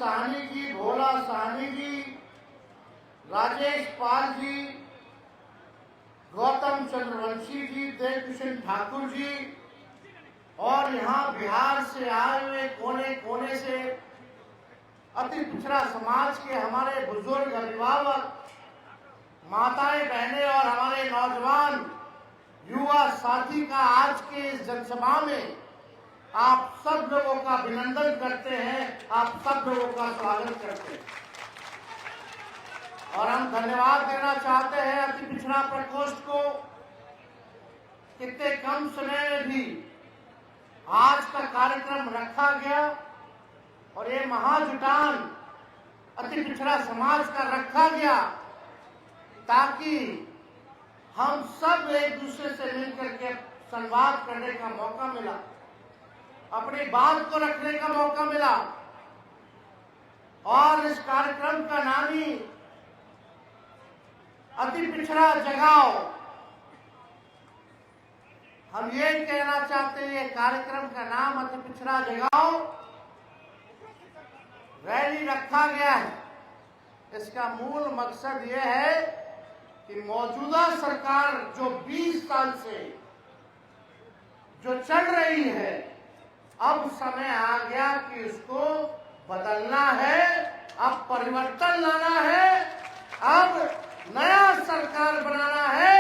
साहनी जी, भोला साहनी जी, राजेश पाल जी, गौतम चंद्रवंशी जी, देवकिशन ठाकुर जी और यहाँ बिहार से आए हुए कोने कोने से अति पिछड़ा समाज के हमारे बुजुर्ग, अभिभावक, माताएं, बहनें और हमारे नौजवान युवा साथी का आज के इस जनसभा में आप सब लोगों का अभिनंदन करते हैं, आप सब लोगों का स्वागत करते हैं और हम धन्यवाद देना चाहते हैं अति पिछड़ा प्रकोष्ठ को। कितने कम समय में भी आज का कार्यक्रम रखा गया और ये महाजुटान अति पिछड़ा समाज का रखा गया ताकि हम सब एक दूसरे से मिलकर के संवाद करने का मौका मिला, अपनी बात को रखने का मौका मिला और इस कार्यक्रम का नाम ही अति पिछड़ा जगाओ। हम ये कहना चाहते हैं, कार्यक्रम का नाम अति पिछड़ा जगाओ रैली रखा गया है। इसका मूल मकसद यह है कि मौजूदा सरकार जो 20 साल से जो चल रही है, अब समय आ गया कि उसको बदलना है, अब परिवर्तन लाना है, अब नया सरकार बनाना है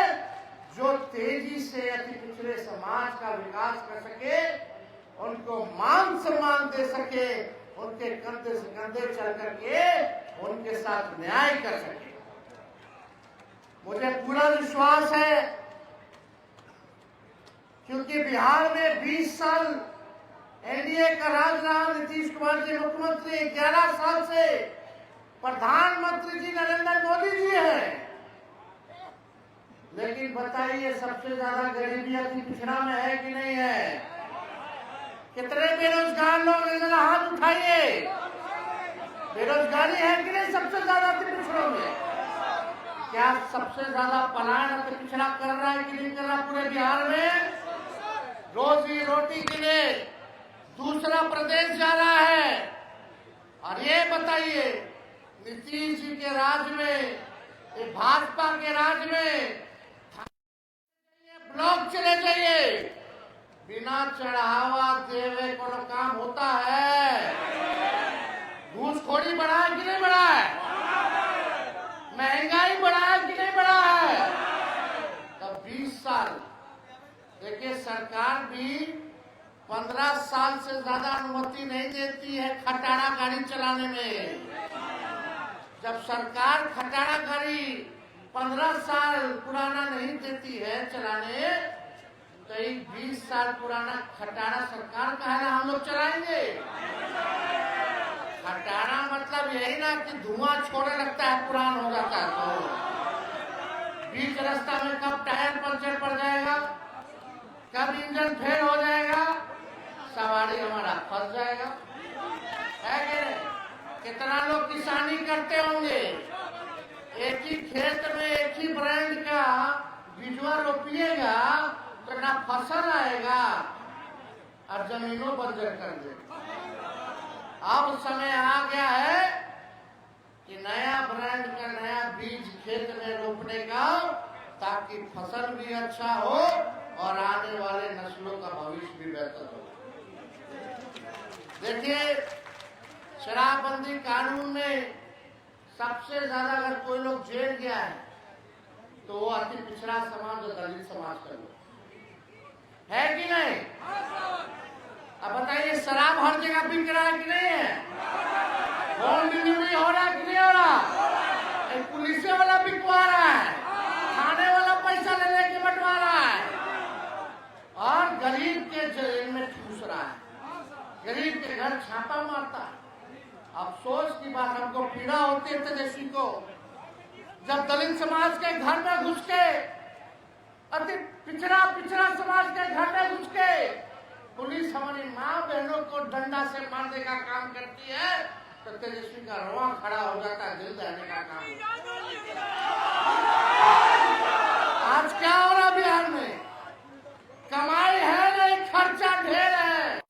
जो तेजी से अति पिछड़े समाज का विकास कर सके, उनको मान सम्मान दे सके, उनके कंधे से कंधे चल करके उनके साथ न्याय कर सके। मुझे पूरा विश्वास है क्योंकि बिहार में 20 साल एनडीए का राज रहा, नीतीश कुमार जी मुख्यमंत्री, 11 साल से प्रधानमंत्री जी नरेंद्र मोदी जी हैं। लेकिन बताइए सबसे ज्यादा गरीबी अति पिछड़ा में है कि नहीं है? कितने बेरोजगार लोग हैं, हाथ उठाइए। बेरोजगारी है कि नहीं सबसे ज्यादा अति पिछड़ों में? क्या सबसे ज्यादा पलायन अति पिछड़ा कर रहा है कि नहीं कर रहा पूरे बिहार में? रोजी रोटी के लिए दूसरा प्रदेश जा रहा है। और ये बताइए नीतीश जी के राज में, ये भाजपा के राज में ब्लॉक चले जाइए, बिना चढ़ावा देवे कोनो काम होता है? घूसखोरी बढ़ा है कि नहीं बढ़ा है? महंगाई बढ़ा है कि नहीं बढ़ा है? तब 20 साल देखिए, सरकार भी 15 साल से ज्यादा अनुमति नहीं देती है खटारा गाड़ी चलाने में। जब सरकार खटारा गाड़ी 15 साल पुराना नहीं देती है चलाने, तो एक 20 साल पुराना खटारा सरकार का है ना हम लोग चलाएंगे। खटारा मतलब यही ना कि धुआं छोड़ने लगता है, पुराना हो जाता है तो बीच रास्ता में कब टायर पंचर पड़ जाएगा, कब इंजन फेल हो जाएगा, सवारी हमारा फंस जाएगा। है कि नहीं? कितना लोग किसानी करते होंगे, एक ही खेत में एक ही ब्रांड का बीजवा रोपिएगा तो ना फसल आएगा और जमीनों बंजर कर देगा। अब समय आ गया है कि नया ब्रांड का नया बीज खेत में रोपने का, ताकि फसल भी अच्छा हो और आने वाले नस्लों का भविष्य भी बेहतर हो। देखिए, शराबबंदी कानून में सबसे ज्यादा अगर कोई लोग जेल गया है तो वो अति पिछड़ा समाज और दलित समाज का लोग है कि नहीं? अब बताइए, शराब हर जगह बिक रहा है कि नहीं है? होम डिलीवरी हो रहा है कि नहीं हो रहा? एक पुलिस वाला बिकवा रहा है, थाने वाला पैसा ले लेके बंटवा रहा है और गरीब के जेल में ठूस रहा है, गरीब के घर छापा मारता है। अफसोस की बात, हमको पीड़ा होती है तेजस्वी को, जब दलित समाज के घर में घुस के, अति पिछड़ा समाज के घर में घुस के पुलिस हमारी माँ बहनों को डंडा से मारने का काम करती है तो तेजस्वी का रोआ खड़ा हो जाता है, दिल दहने का काम होता है। आज क्या हो रहा बिहार में? कमाई है नहीं, खर्चा ढेर है,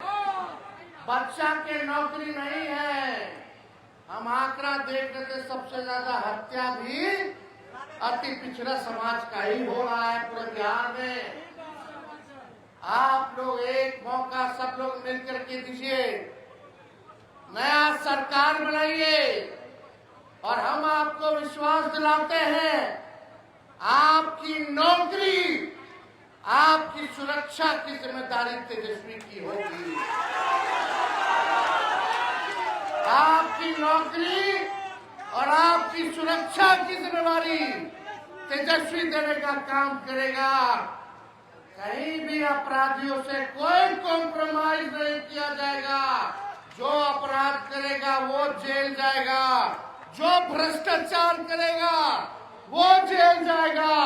बच्चा के नौकरी नहीं है, हम आंकड़ा देख रहे थे, सबसे ज्यादा हत्या भी अति पिछड़ा समाज का ही हो रहा है पूरे बिहार में। आप लोग एक मौका सब लोग मिलकर के दीजिए, नया सरकार बनाइए और हम आपको विश्वास दिलाते हैं आपकी नौकरी, आपकी सुरक्षा की जिम्मेदारी तेजस्वी की होगी। आपकी नौकरी और आपकी सुरक्षा की जिम्मेदारी तेजस्वी देने का काम करेगा। कहीं भी अपराधियों से कोई कॉम्प्रोमाइज नहीं किया जाएगा। जो अपराध करेगा वो जेल जाएगा, जो भ्रष्टाचार करेगा वो जेल जाएगा,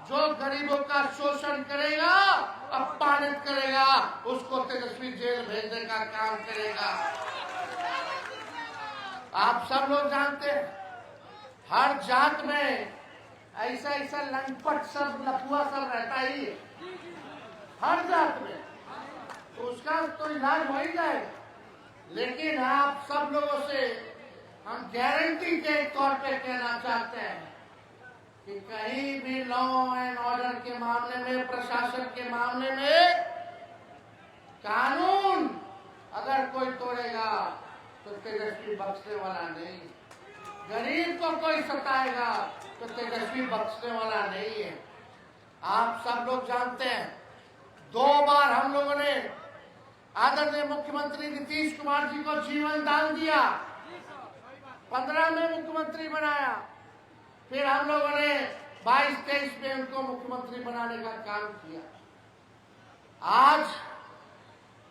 जो गरीबों का शोषण करेगा, अपमानित करेगा, उसको तेजस्वी जेल भेजने का काम करेगा। आप सब लोग जानते हैं हर जात में ऐसा ऐसा लंपट सब लफुआ सब रहता ही है, हर जात में, तो उसका तो इलाज हो ही जाएगा। लेकिन आप सब लोगों से हम गारंटी के तौर पे कहना चाहते हैं कि कहीं भी लॉ एंड ऑर्डर के मामले में, प्रशासन के मामले में कानून अगर कोई तोड़ेगा तो तेजस्वी बख्शने वाला नहीं। गरीब को कोई सताएगा तो तेजस्वी बख्शने वाला नहीं है। आप सब लोग जानते हैं 2 बार हम लोगों ने आदरणीय मुख्यमंत्री नीतीश कुमार जी को जीवन दान दिया, 15 में मुख्यमंत्री बनाया, फिर हम लोगों ने 22-23 में उनको मुख्यमंत्री बनाने का काम किया। आज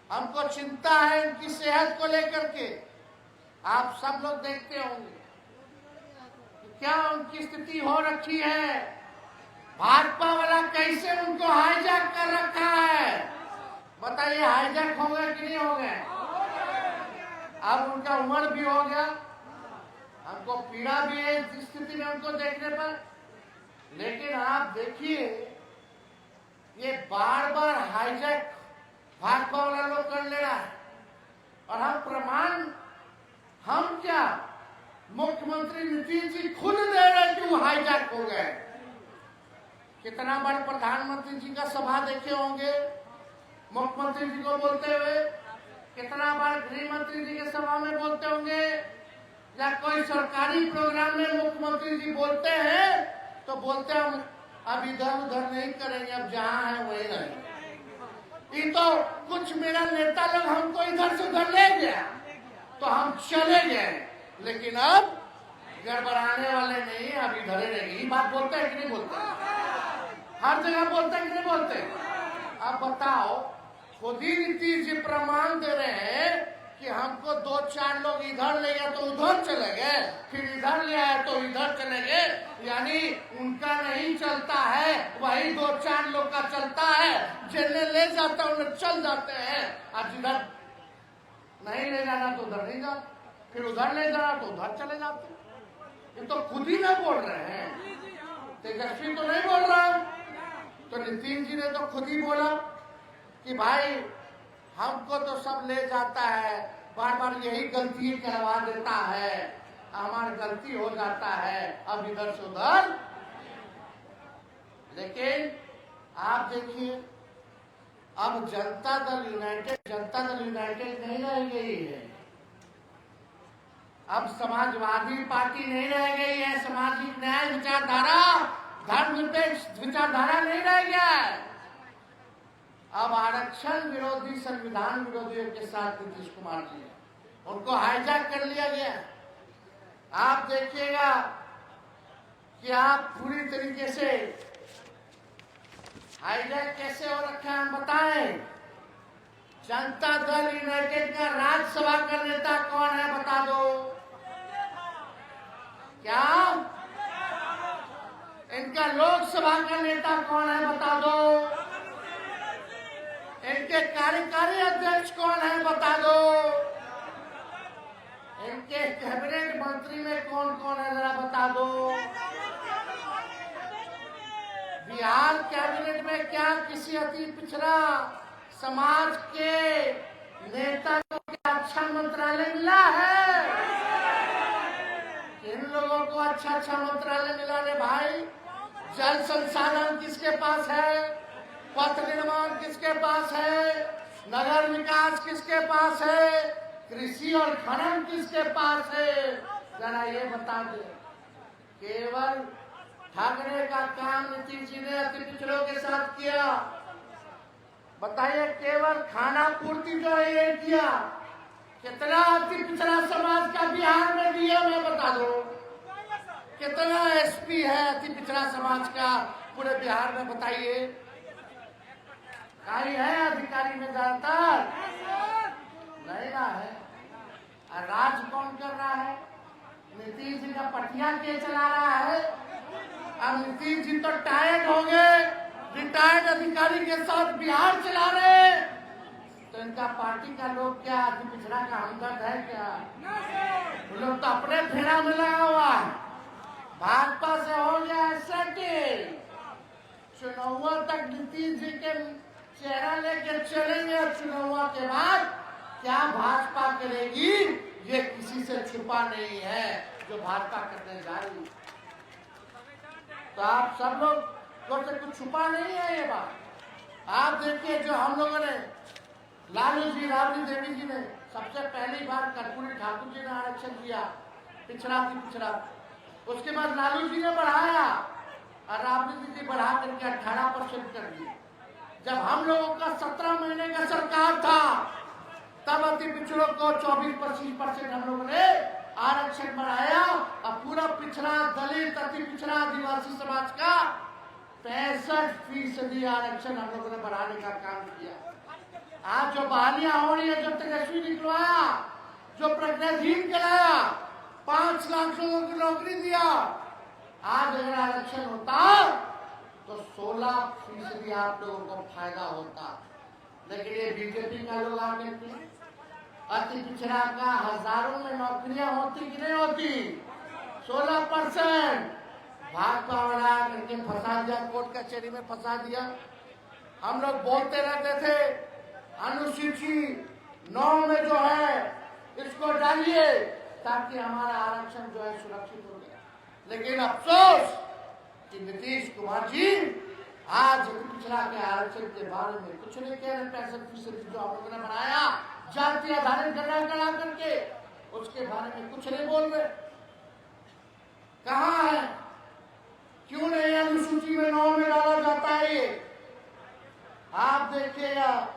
हमको चिंता है उनकी सेहत को लेकर के। आप सब लोग देखते होंगे कि क्या उनकी स्थिति हो रखी है, भाजपा वाला कैसे उनको हाईजैक कर रखा है। बताइए हाईजैक हो गए कि नहीं हो गए? अब उनका उम्र भी हो गया, हमको पीड़ा भी है इस स्थिति में उनको देखने पर। लेकिन आप देखिए ये बार बार हाईजैक भाजपा वाला लोग कर ले रहा है, और हम प्रमाण हम क्या मुख्यमंत्री नीतीश जी खुद दे रहे कि वो हाईजैक हो गए। कितना बार प्रधानमंत्री जी का सभा देखे होंगे मुख्यमंत्री जी को बोलते हुए, कितना बार गृह मंत्री जी के सभा में बोलते होंगे, या कोई सरकारी प्रोग्राम में मुख्यमंत्री जी बोलते हैं तो बोलते हम अब इधर उधर नहीं करेंगे, अब जहां है वही रहेंगे। ये तो कुछ मेरा नेता लोग हमको इधर से उधर ले गया तो हम चले गए, लेकिन अब गड़बड़ाने वाले नहीं, अब इधर ही रहेंगे। ये बात बोलते हैं कि नहीं बोलते? हर जगह बोलते हैं कि नहीं बोलते? अब बताओ, खुद ही नीतीश जी प्रमाण दे रहे हैं कि हमको 2-4 लोग इधर ले गए तो उधर चले गए, फिर इधर ले आए तो इधर चले गए। यानी उनका नहीं चलता है, वही 2-4 लोग का चलता है। जिन्हें ले जाता है उन्हें चल जाते हैं, और जिधर नहीं ले जाना तो उधर नहीं जाते, फिर उधर ले जाना तो उधर चले जाते। ये तो खुद ही ना बोल रहे हैं, तेजस्वी तो नहीं बोल रहा। तो नीतीश जी ने तो खुद ही बोला कि भाई हमको तो सब ले जाता है, बार बार यही गलती करवा देता है, हमारी गलती हो जाता है, अब इधर से उधर। लेकिन आप देखिए अब जनता दल यूनाइटेड नहीं रह गई है, अब समाजवादी पार्टी नहीं रह गई है, सामाजिक न्याय विचारधारा, धर्मनिरपेक्ष विचारधारा नहीं रह गया है। अब आरक्षण विरोधी, संविधान विरोधियों के साथ नीतीश कुमार जी उनको हाईजैक कर लिया गया। आप देखिएगा कि आप पूरी तरीके से हाईजैक कैसे हो रखा है, हम बताएं। जनता दल यूनाइटेड का राज्यसभा का नेता कौन है बता दो? क्या इनका लोकसभा का नेता कौन है बता दो? इनके कार्यकारी अध्यक्ष कौन है बता दो? इनके कैबिनेट मंत्री में कौन कौन है जरा बता दो? बिहार कैबिनेट में क्या किसी अति पिछड़ा समाज के नेता को क्या अच्छा मंत्रालय मिला है? अच्छा मंत्रालय मिला रे भाई। जल संसाधन किसके पास है, पथ निर्माण किसके पास है, नगर विकास किसके पास है, कृषि और खनन किसके पास है, जरा ये बता दे। केवल ठगने का काम नीतीश जी ने अति पिछड़ों के साथ किया। बताइए, केवल खाना पूर्ति जो है ये किया। कितना अति पिछड़ा समाज का बिहार में डीएम है बता दो, कितना एसपी है अति पिछड़ा समाज का पूरे बिहार में, बताइए। कहीं है अधिकारी में ज्यादातर नहीं ना है। और राज कौन कर रहा है? नीतीश जी का पटिया के चला रहा है। अब नीतीश जी तो टायर्ड हो गए, रिटायर्ड अधिकारी के साथ बिहार चला रहे, तो इनका पार्टी का लोग क्या अति पिछड़ा का हमदर्द है क्या? वो लोग तो अपने फेरा में लगा हुआ है। भाजपा से हो गया सेटिंग, चुनाव तक नीतीश जी के चेहरा लेकर चलेंगे। चुनाव के बाद क्या भाजपा करेगी ये किसी से छुपा नहीं है, जो भाजपा करने जा रही है। तो आप सब लोग से कुछ छुपा नहीं है ये बात। आप देखिए, जो हम लोगों ने लालू जी, राबड़ी देवी जी ने सबसे पहली बार कर्पूरी ठाकुर जी ने आरक्षण दिया, पिछड़ा थी पिछड़ा। उसके बाद लालू जी ने बढ़ाया और राबड़ी जी बढ़ा करके 18% कर दिया। जब हम लोगों का 17 महीने का सरकार था, तब अति पिछड़ों को 24-25% हम लोगों ने आरक्षण बढ़ाया और पूरा पिछड़ा दलित, अति पिछड़ा आदिवासी समाज का 65% आरक्षण हम लोगों ने बढ़ाने का काम किया। आज जो बहालियां हो रही है, जो तेजस्वी निकलवाया, जो प्रज्ञाहीन कराया, 5 लाख लोगों को नौकरी दिया, आज अगर आरक्षण होता तो 16% आप लोगों को फायदा होता। लेकिन ये बीजेपी का लोग आगे थे, अति पिछड़ा का हजारों में नौकरियां होती कि नहीं होती, 16% भाजपा वाला करके फंसा दिया, कोर्ट कचहरी में फंसा दिया। हम लोग बोलते रहते थे अनुसूची 9 में जो है इसको डालिए ताकि हमारा आरक्षण जो है सुरक्षित हो गया। लेकिन अफसोस कि नीतीश कुमार जी आज पिछड़ा के आरक्षण के बारे में कुछ नहीं कह रहे। 65% जो हम लोगों ने बनाया जाति आधारित गणना करा करके, उसके बारे में कुछ नहीं बोल रहे। कहाँ है, क्यों नहीं अनुसूची में 9 में डाला जाता है? ये आप देखिएगा,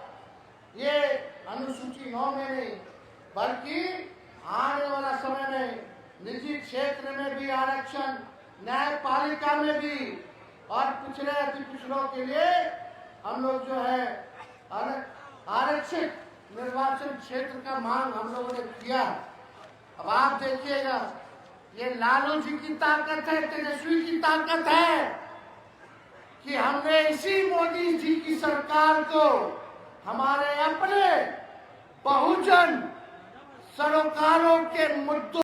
ये अनुसूची 9 में नहीं बल्कि आने वाला समय में निजी क्षेत्र में भी आरक्षण, न्यायपालिका में भी, और पिछड़े अति पिछड़ों के लिए हम लोग जो है आरक्षित निर्वाचन क्षेत्र का मांग हम लोगों ने किया। अब आप देखिएगा, ये लालू जी की ताकत है, तेजस्वी की ताकत है कि हमने इसी मोदी जी की सरकार को हमारे अपने बहुजन सरोकारों के मुद्दों